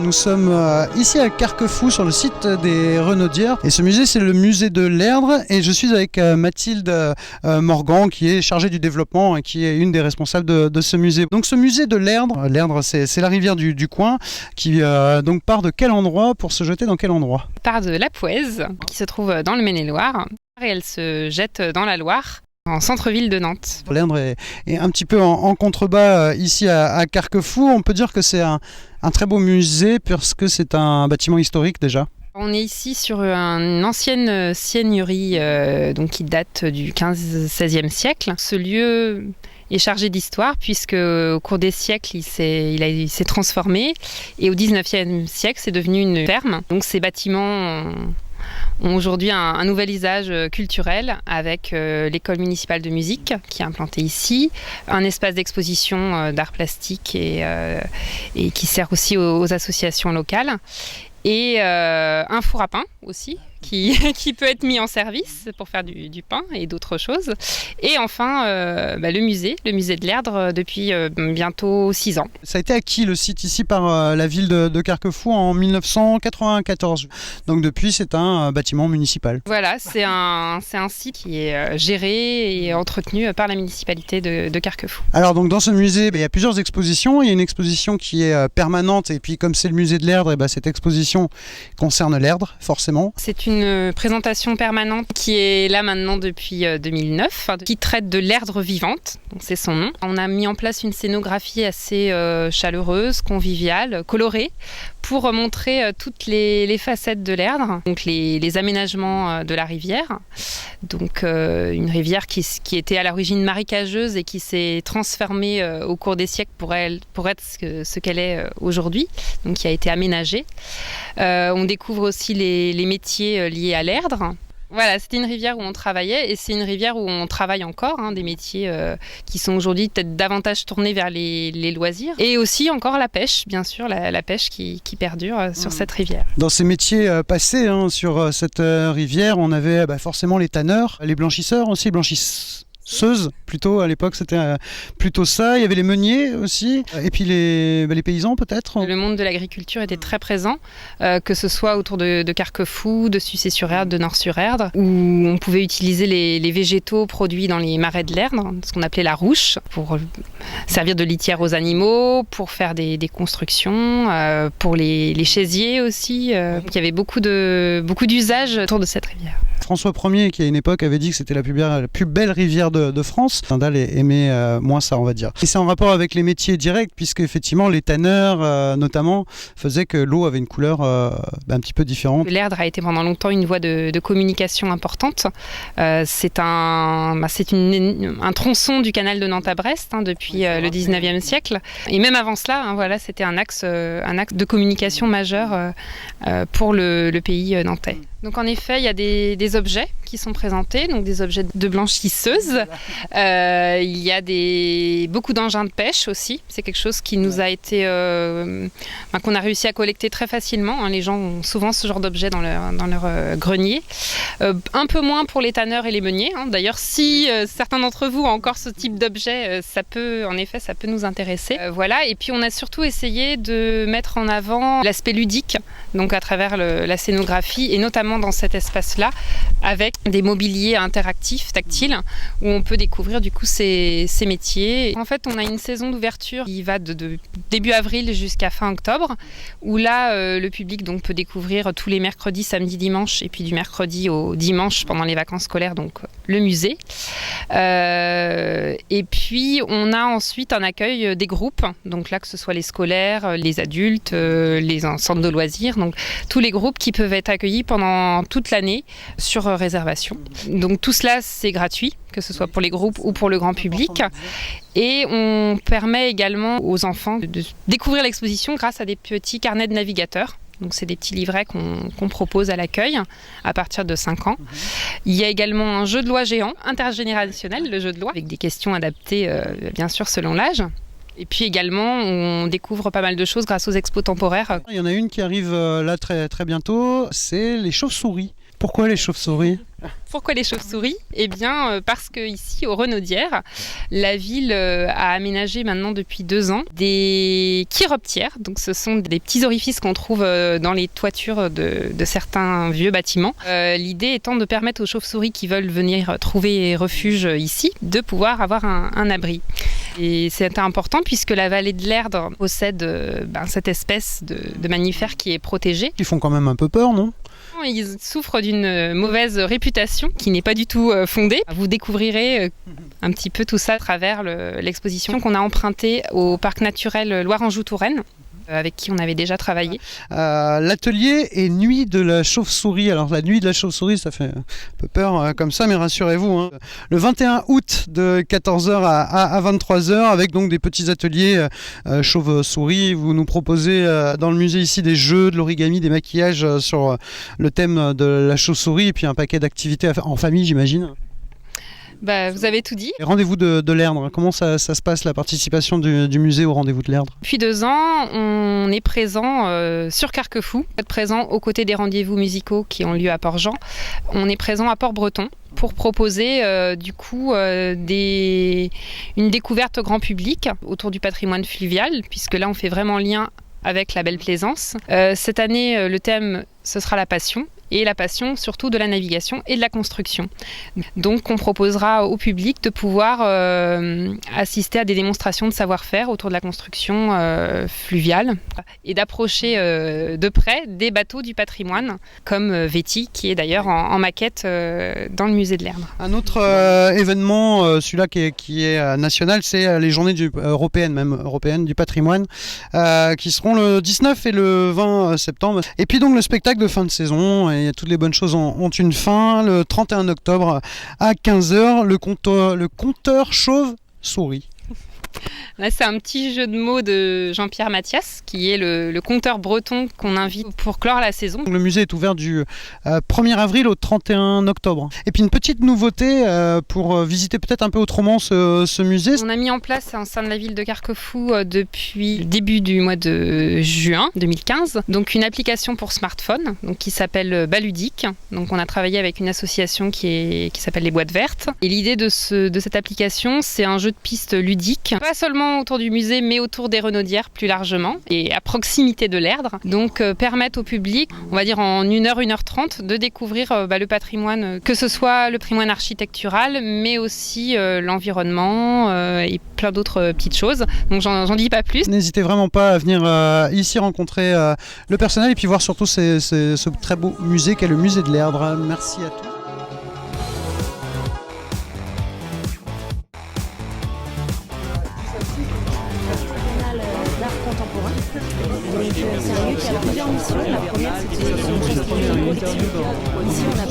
Nous sommes ici à Carquefou sur le site des Renaudières et ce musée c'est le musée de l'Erdre et je suis avec Mathilde Morgan qui est chargée du développement et qui est une des responsables de ce musée. Donc ce musée de l'Erdre, l'Erdre c'est la rivière du coin qui donc part de quel endroit pour se jeter dans quel endroit? Elle part de la Pouèze qui se trouve dans le Maine-et-Loire et elle se jette dans la Loire. En centre-ville de Nantes. L'Erdre est un petit peu en contrebas ici à Carquefou. On peut dire que c'est un très beau musée parce que c'est un bâtiment historique déjà. On est ici sur une ancienne seigneurie donc qui date du 15-16e siècle. Ce lieu est chargé d'histoire puisque au cours des siècles il s'est transformé et au 19e siècle c'est devenu une ferme. Donc ces bâtiments ont aujourd'hui un nouvel usage culturel avec l'école municipale de musique qui est implantée ici, un espace d'exposition d'art plastique et qui sert aussi aux associations locales et un four à pain aussi qui peut être mis en service pour faire du pain et d'autres choses. Et enfin, le musée de l'Erdre depuis bientôt 6 ans. Ça a été acquis le site ici par la ville de Carquefou en 1994. Donc depuis, c'est un bâtiment municipal. Voilà, c'est un site qui est géré et entretenu par la municipalité de Carquefou. Alors donc dans ce musée, il y a plusieurs expositions. Il y a une exposition qui est permanente et puis comme c'est le musée de l'Erdre, cette exposition concerne l'Erdre forcément. C'est une présentation permanente qui est là maintenant depuis 2009, qui traite de l'Erdre vivante, donc c'est son nom. On a mis en place une scénographie assez chaleureuse, conviviale, colorée, pour montrer toutes les facettes de l'Erdre, donc les aménagements de la rivière. Donc une rivière qui était à l'origine marécageuse et qui s'est transformée au cours des siècles pour être ce qu'elle est aujourd'hui, donc qui a été aménagée. On découvre aussi les métiers liés à l'Erdre. Voilà, c'était une rivière où on travaillait et c'est une rivière où on travaille encore, des métiers qui sont aujourd'hui peut-être davantage tournés vers les loisirs. Et aussi encore la pêche, bien sûr, la pêche qui perdure sur cette rivière. Dans ces métiers passés sur cette rivière, on avait forcément les tanneurs, les blanchisseurs aussi, blanchisseuses plutôt, à l'époque c'était plutôt ça. Il y avait les meuniers aussi, et puis les paysans peut-être. Le monde de l'agriculture était très présent, que ce soit autour de Carquefou, de Sucé-sur-Erdre, de Nord-sur-Erdre, où on pouvait utiliser les végétaux produits dans les marais de l'Erdre, ce qu'on appelait la rouche, pour servir de litière aux animaux, pour faire des constructions, pour les chaisiers aussi. Il y avait beaucoup d'usages autour de cette rivière. François Ier, qui à une époque avait dit que c'était la plus belle rivière de France. Stendhal aimait moins ça, on va dire. Et c'est en rapport avec les métiers directs, puisque effectivement les tanneurs, notamment, faisaient que l'eau avait une couleur un petit peu différente. L'Erdre a été pendant longtemps une voie de communication importante. C'est un tronçon du canal de Nantes à Brest depuis le 19e siècle. Et même avant cela, c'était un axe de communication majeur pour le pays nantais. Donc en effet, il y a des objets qui sont présentés, donc des objets de blanchisseuses. Il y a beaucoup d'engins de pêche aussi. C'est quelque chose qui nous a été, qu'on a réussi à collecter très facilement. Les gens ont souvent ce genre d'objets dans leur grenier. Un peu moins pour les tanneurs et les meuniers. D'ailleurs, si certains d'entre vous ont encore ce type d'objet, ça peut nous intéresser. Voilà. Et puis on a surtout essayé de mettre en avant l'aspect ludique, donc à travers la scénographie et notamment dans cet espace-là, avec des mobiliers interactifs, tactiles, où on peut découvrir du coup ces métiers. En fait, on a une saison d'ouverture qui va de début avril jusqu'à fin octobre, où là, le public donc peut découvrir tous les mercredis, samedis, dimanches, et puis du mercredi au dimanche pendant les vacances scolaires, donc le musée. Et puis, on a ensuite un accueil des groupes, donc là, que ce soit les scolaires, les adultes, les centres de loisirs, donc tous les groupes qui peuvent être accueillis pendant toute l'année sur réservation. Donc tout cela c'est gratuit, que ce soit pour les groupes ou pour le grand public. Et on permet également aux enfants de découvrir l'exposition grâce à des petits carnets de navigateurs. Donc c'est des petits livrets qu'on propose à l'accueil à partir de 5 ans. Il y a également un jeu de loi géant, intergénérationnel, le jeu de loi, avec des questions adaptées bien sûr selon l'âge. Et puis également, on découvre pas mal de choses grâce aux expos temporaires. Il y en a une qui arrive là très, très bientôt, c'est les chauves-souris. Pourquoi les chauves-souris? Pourquoi les chauves-souris? Eh bien, parce que ici, au Renaudière, la ville a aménagé maintenant depuis 2 ans des chiroptières. Donc, ce sont des petits orifices qu'on trouve dans les toitures de certains vieux bâtiments. L'idée étant de permettre aux chauves-souris qui veulent venir trouver refuge ici de pouvoir avoir un abri. Et c'est important puisque la vallée de l'Erdre possède cette espèce de mammifère qui est protégée. Ils font quand même un peu peur, non? Ils souffrent d'une mauvaise réputation qui n'est pas du tout fondée. Vous découvrirez un petit peu tout ça à travers l'exposition qu'on a empruntée au parc naturel Loire-Anjou-Touraine, avec qui on avait déjà travaillé. L'atelier est Nuit de la chauve-souris. Alors la nuit de la chauve-souris, ça fait un peu peur comme ça, mais rassurez-vous, hein. Le 21 août de 14h à 23h, avec donc des petits ateliers chauve-souris. Vous nous proposez dans le musée ici des jeux, de l'origami, des maquillages sur le thème de la chauve-souris, et puis un paquet d'activités en famille, j'imagine. Vous avez tout dit. Et rendez-vous de l'Erdre, comment ça se passe, la participation du musée au rendez-vous de l'Erdre? Depuis 2 ans, on est présent sur Carquefou, on est présent aux côtés des rendez-vous musicaux qui ont lieu à Port-Jean. On est présent à Port-Breton pour proposer une découverte grand public autour du patrimoine fluvial, puisque là on fait vraiment lien avec la Belle Plaisance. Cette année, le thème, ce sera la passion. Et la passion surtout de la navigation et de la construction. Donc on proposera au public de pouvoir assister à des démonstrations de savoir-faire autour de la construction fluviale et d'approcher de près des bateaux du patrimoine comme Véty, qui est d'ailleurs en maquette dans le musée de l'Erdre. Un autre événement, celui-là qui est national, c'est les journées européennes du patrimoine, qui seront le 19 et le 20 septembre. Et puis donc le spectacle de fin de saison, et toutes les bonnes choses ont une fin, le 31 octobre à 15h, le conteur chauve-souris. Là, c'est un petit jeu de mots de Jean-Pierre Mathias, qui est le conteur breton qu'on invite pour clore la saison. Le musée est ouvert du 1er avril au 31 octobre. Et puis une petite nouveauté pour visiter peut-être un peu autrement ce musée. On a mis en place au sein de la ville de Carquefou depuis le début du mois de juin 2015, donc une application pour smartphone qui s'appelle Baludique. Donc on a travaillé avec une association qui s'appelle les Boîtes Vertes. Et l'idée de cette application, c'est un jeu de piste ludique, pas seulement autour du musée, mais autour des Renaudières plus largement et à proximité de l'Erdre. Donc permettre au public, on va dire en 1h, 1h30, de découvrir le patrimoine, que ce soit le patrimoine architectural, mais aussi l'environnement et plein d'autres petites choses. Donc j'en dis pas plus. N'hésitez vraiment pas à venir ici rencontrer le personnel et puis voir surtout ce très beau musée qu'est le musée de l'Erdre. Merci à tous. Contemporain. Donc, c'est un lieu qui a plusieurs missions. La première, c'était une collection. Ici, on a